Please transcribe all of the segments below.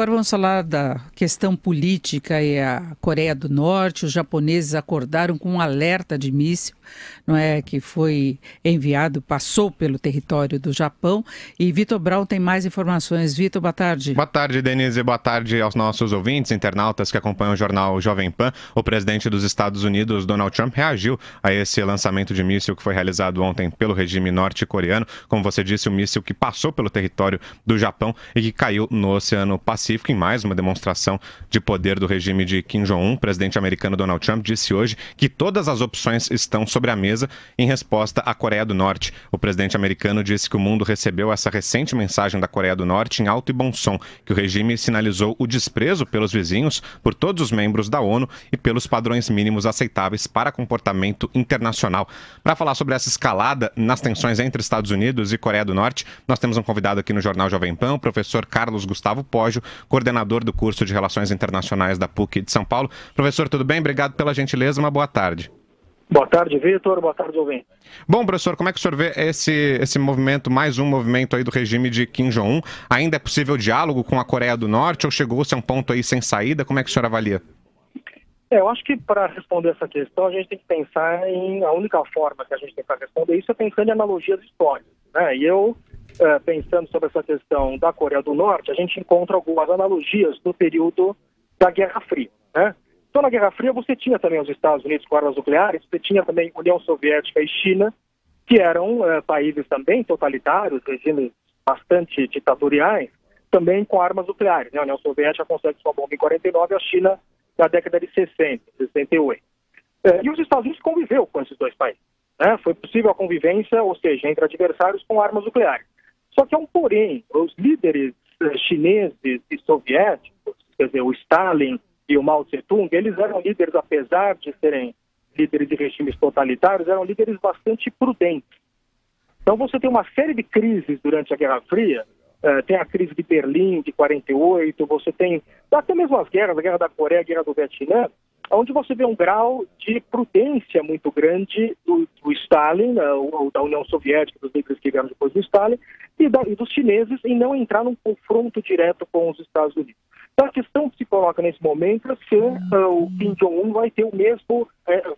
agora vamos falar da questão política e a Coreia do Norte. Os japoneses acordaram com um alerta de míssil, não é, que foi enviado, passou pelo território do Japão. E Vitor Braun tem mais informações. Vitor, boa tarde. Boa tarde, Denise. Boa tarde aos nossos ouvintes, internautas que acompanham o jornal Jovem Pan. O presidente dos Estados Unidos, Donald Trump, reagiu a esse lançamento de míssil que foi realizado ontem pelo regime norte-coreano. Como você disse, o míssil que passou pelo território do Japão e que caiu no Oceano Pacífico, em mais uma demonstração de poder do regime de Kim Jong-un. O presidente americano Donald Trump disse hoje que todas as opções estão sobre a mesa em resposta à Coreia do Norte. O presidente americano disse que o mundo recebeu essa recente mensagem da Coreia do Norte em alto e bom som, que o regime sinalizou o desprezo pelos vizinhos, por todos os membros da ONU e pelos padrões mínimos aceitáveis para comportamento internacional. Para falar sobre essa escalada nas tensões entre Estados Unidos e Coreia do Norte, nós temos um convidado aqui no Jornal Jovem Pan, o professor Carlos Gustavo Poggio, coordenador do curso de Relações Internacionais da PUC de São Paulo. Professor, tudo bem? Obrigado pela gentileza, uma boa tarde. Boa tarde, Vitor. Boa tarde, ouvinte. Bom, professor, como é que o senhor vê esse movimento, mais um movimento aí do regime de Kim Jong-un? Ainda é possível diálogo com a Coreia do Norte ou chegou-se a um ponto aí sem saída? Como é que o senhor avalia? Eu acho que para responder essa questão a gente tem que pensar a única forma que a gente tem para responder isso é pensando em analogias históricas, né? E eu, pensando sobre essa questão da Coreia do Norte, a gente encontra algumas analogias no período da Guerra Fria, né? Então, na Guerra Fria, você tinha também os Estados Unidos com armas nucleares, você tinha também União Soviética e China, que eram países também totalitários, regimes bastante ditatoriais, também com armas nucleares, né? A União Soviética consegue sua bomba em 49, a China na década de 60, 68. E os Estados Unidos conviveu com esses dois países, né? Foi possível a convivência, ou seja, entre adversários com armas nucleares. Só que há um porém, os líderes chineses e soviéticos, quer dizer, o Stalin e o Mao Tse-tung, eles eram líderes, apesar de serem líderes de regimes totalitários, eram líderes bastante prudentes. Então você tem uma série de crises durante a Guerra Fria, tem a crise de Berlim de 48, você tem até mesmo as guerras, a Guerra da Coreia, a Guerra do Vietnã, onde você vê um grau de prudência muito grande do Stalin, ou da União Soviética, dos líderes que vieram depois do Stalin, e dos chineses em não entrar num confronto direto com os Estados Unidos. Então a questão que se coloca nesse momento é se o Kim Jong-un vai ter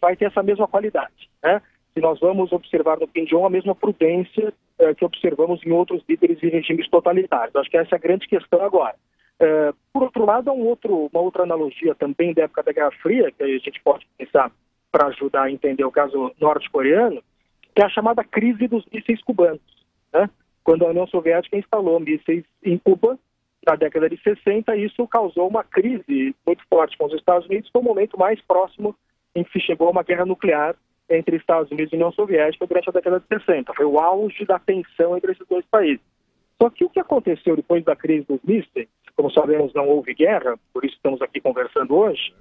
vai ter essa mesma qualidade, né? Se nós vamos observar no Kim Jong-un a mesma prudência que observamos em outros líderes de regimes totalitários. Acho que essa é a grande questão agora. Por outro lado, há uma outra analogia também da época da Guerra Fria, que a gente pode pensar para ajudar a entender o caso norte-coreano, que é a chamada crise dos mísseis cubanos, né? Quando a União Soviética instalou mísseis em Cuba, na década de 60, isso causou uma crise muito forte com os Estados Unidos, foi o momento mais próximo em que se chegou a uma guerra nuclear entre Estados Unidos e União Soviética durante a década de 60. Foi o auge da tensão entre esses dois países. Só que o que aconteceu depois da crise dos mísseis, como sabemos, não houve guerra, por isso estamos aqui conversando hoje.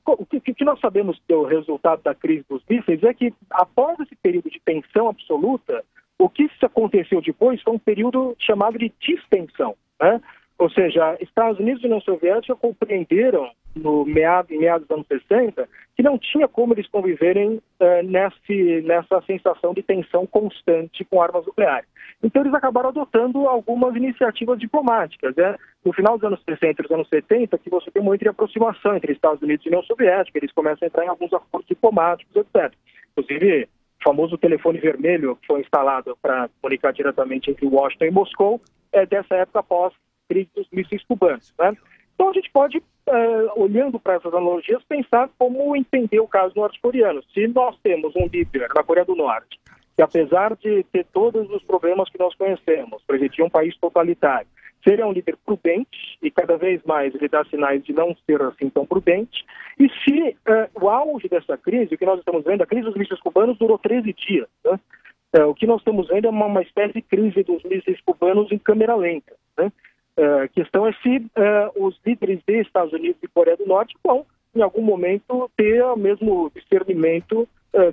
O que nós sabemos do resultado da crise dos mísseis é que, após esse período de tensão absoluta, o que aconteceu depois foi um período chamado de distensão, né? Ou seja, Estados Unidos e União Soviética compreenderam, em meados dos anos 60, que não tinha como eles conviverem nessa sensação de tensão constante com armas nucleares. Então eles acabaram adotando algumas iniciativas diplomáticas, né? No final dos anos 60 e dos anos 70, que você tem um momento de aproximação entre Estados Unidos e União Soviética, eles começam a entrar em alguns acordos diplomáticos, etc. Inclusive, o famoso telefone vermelho que foi instalado para comunicar diretamente entre Washington e Moscou, é dessa época após a crise dos mísseis cubanos, né? Então a gente pode, olhando para essas analogias, pensar como entender o caso norte-coreano. Se nós temos um líder na Coreia do Norte, que apesar de ter todos os problemas que nós conhecemos, presidir um país totalitário, seria um líder prudente, e cada vez mais ele dá sinais de não ser assim tão prudente, e se o auge dessa crise, o que nós estamos vendo, a crise dos mísseis cubanos durou 13 dias, né? O que nós estamos vendo é uma espécie de crise dos mísseis cubanos em câmera lenta, né? A questão é se os líderes de Estados Unidos e Coreia do Norte vão, em algum momento, ter o mesmo discernimento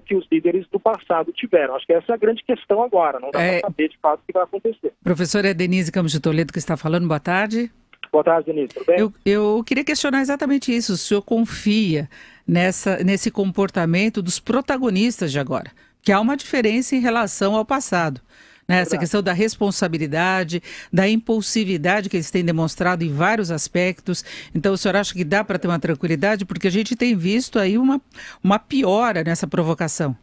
que os líderes do passado tiveram. Acho que essa é a grande questão agora, não dá para saber de fato o que vai acontecer. Professora Denise Campos de Toledo que está falando, boa tarde. Boa tarde, Denise, tudo bem? Eu queria questionar exatamente isso, o senhor confia nesse comportamento dos protagonistas de agora, que há uma diferença em relação ao passado. né? Essa questão da responsabilidade, da impulsividade que eles têm demonstrado em vários aspectos. Então, o senhor acha que dá para ter uma tranquilidade? Porque a gente tem visto aí uma piora nessa provocação.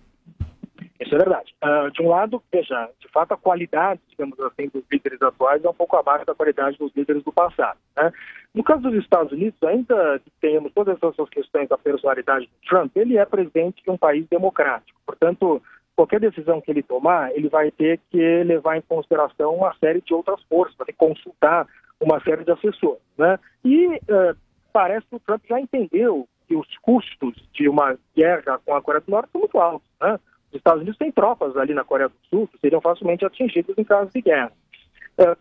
Isso é verdade. De um lado, veja, de fato a qualidade, digamos assim, dos líderes atuais é um pouco abaixo da qualidade dos líderes do passado, né? No caso dos Estados Unidos, ainda que tenhamos todas essas questões da personalidade do Trump, ele é presidente de um país democrático. Portanto, qualquer decisão que ele tomar, ele vai ter que levar em consideração uma série de outras forças, vai ter que consultar uma série de assessores, né? E parece que o Trump já entendeu que os custos de uma guerra com a Coreia do Norte são muito altos, né? Os Estados Unidos têm tropas ali na Coreia do Sul que seriam facilmente atingidas em caso de guerra.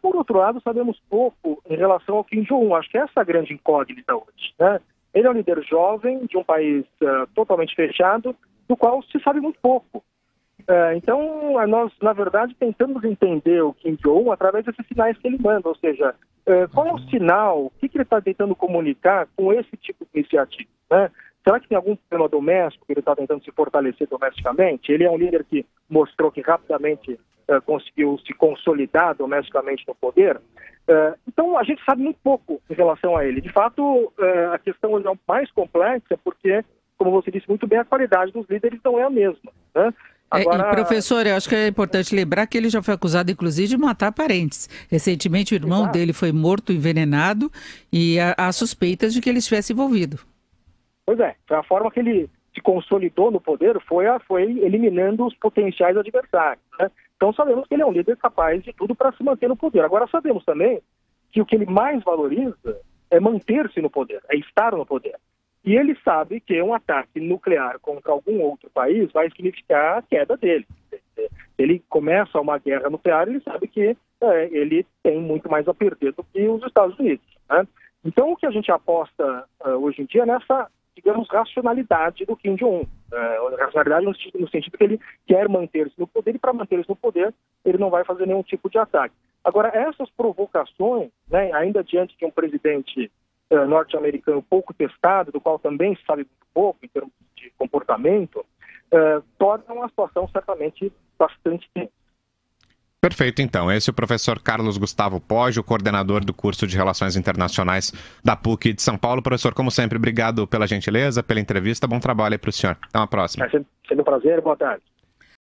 Por outro lado, sabemos pouco em relação ao Kim Jong-un. Acho que essa é a grande incógnita hoje, né? Ele é um líder jovem de um país totalmente fechado, do qual se sabe muito pouco. Então, nós, na verdade, tentamos entender o Kim Jong-un através desses sinais que ele manda, ou seja, qual é o sinal, o que ele está tentando comunicar com esse tipo de iniciativa, né? Será que tem algum problema doméstico que ele está tentando se fortalecer domesticamente? Ele é um líder que mostrou que rapidamente conseguiu se consolidar domesticamente no poder. Então, a gente sabe muito pouco em relação a ele. De fato, a questão é mais complexa porque, como você disse muito bem, a qualidade dos líderes não é a mesma, né? Agora... E, professor, eu acho que é importante lembrar que ele já foi acusado, inclusive, de matar parentes. Recentemente, o irmão dele foi morto, envenenado, e há suspeitas de que ele estivesse envolvido. Pois é, a forma que ele se consolidou no poder foi eliminando os potenciais adversários, né? Então sabemos que ele é um líder capaz de tudo para se manter no poder. Agora sabemos também que o que ele mais valoriza é manter-se no poder, é estar no poder. E ele sabe que um ataque nuclear contra algum outro país vai significar a queda dele. Ele começa uma guerra nuclear, ele sabe que ele tem muito mais a perder do que os Estados Unidos, né? Então o que a gente aposta hoje em dia é nessa, digamos, racionalidade do Kim Jong-un. Racionalidade no sentido que ele quer manter-se no poder, e para manter-se no poder, ele não vai fazer nenhum tipo de ataque. Agora, essas provocações, né, ainda diante de um presidente norte-americano pouco testado, do qual também se sabe muito pouco em termos de comportamento, tornam a situação certamente bastante tensa. Perfeito, então. Esse é o professor Carlos Gustavo Poggio, coordenador do curso de Relações Internacionais da PUC de São Paulo. Professor, como sempre, obrigado pela gentileza, pela entrevista. Bom trabalho aí para o senhor. Até uma próxima. É sempre um prazer. Boa tarde.